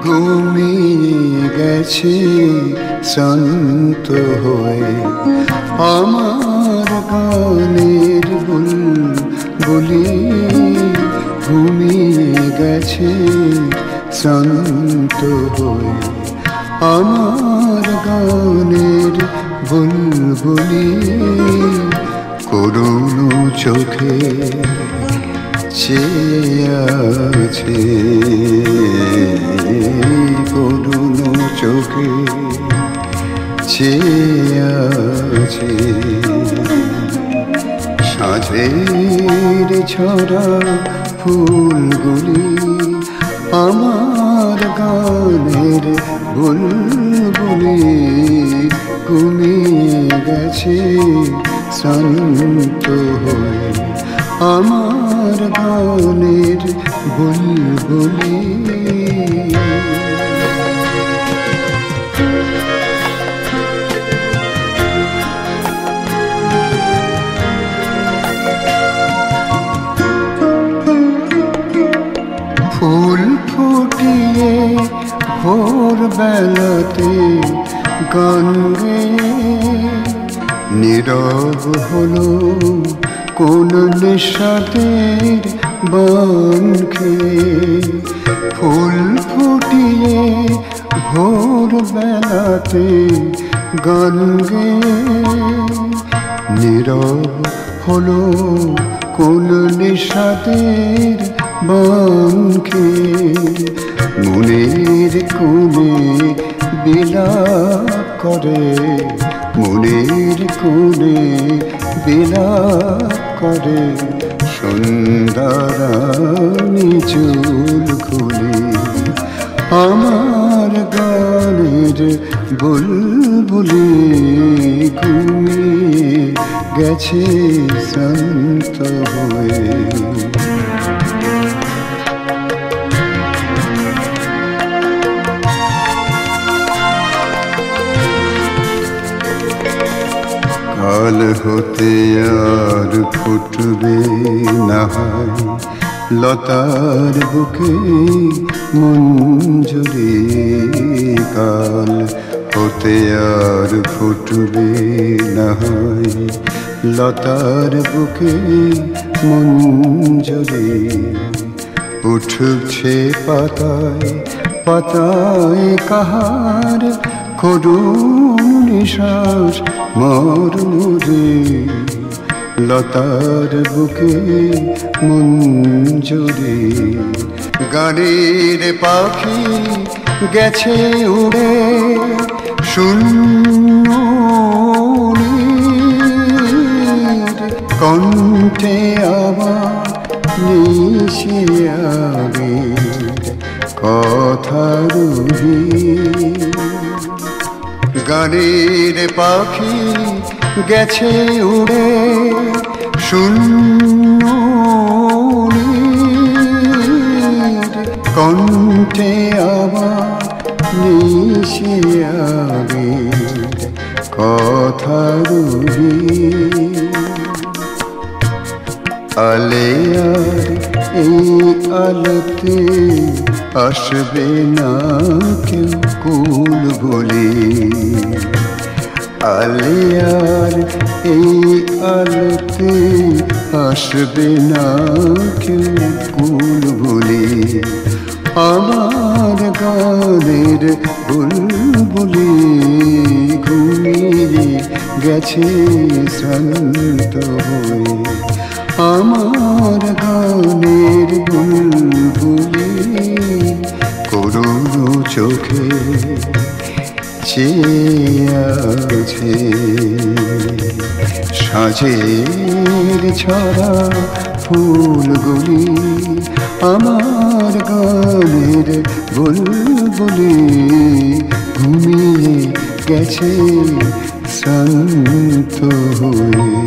ঘুমিয়ে গেছে শান্ত হয়ে আমার গানের বুলবুলি, ঘুমিয়ে গেছে শান্ত হয়ে আমার গানের বুলবুলি, করুণ চোখে চেয়ে আছে, করুণ চোখে চেয়ে আছে। সাঁঝের ছড়া ফুলগুলি আমার গানের বুলবুলি, ঘুমিয়ে গেছে শান্ত হয়ে আমার গানের বুলবুলি। ফুল ফুটিয়ে ভোর বেলাতে গান গেয়ে নীরব হলো কোন নিঃস্বাদের বান খেয়ে। ফুল ফুটিয়ে ভোর বেলাতে গান গেয়ে নীরব হলো কোন নিঃস্বাদের বান খেয়ে। মনের কোণে বিলাপ করে, মনের কোণে বিলাপ করে সুন্দরানী চুল খুলে আমার গানের বুলবুলি, ঘুমিয়ে গেছে শান্ত হয়ে। কাল হতে আর ফুটবে না হয় লতার বুকে মঞ্জুরি, কাল হতে আর ফুটবে না হয় লতার বুকে মঞ্জুরি। উঠছে পাতায় পাতায় কাহার করুণ নিশ্বাস মরমরে, লতার বুকে মঞ্জুরি। গানের পাখি গেছে উড়ে শূন্য কণ্ঠে আবার নিশি আগের কথা রুহি। গানের পাখি গেছে উড়ে শূন্য কণ্ঠে আবার নিশি আগের কথা রুহি। আলে আর এই আলোতে আসবে না কেউ কুল বলে, আলে আর এই আলোতে আসবে না কেউ কুল বলে। আমার গানের বুলবুলি, ঘুমিয়ে গেছে শান্ত হয়ে আমার গানের বুলবুলি, করুণ চোখে চেয়ে আছে। সাঁঝের ছড়া ফুলগুলি আমার গানের বুলবুলি ঘুমিয়ে গেছে শান্ত হয়ে।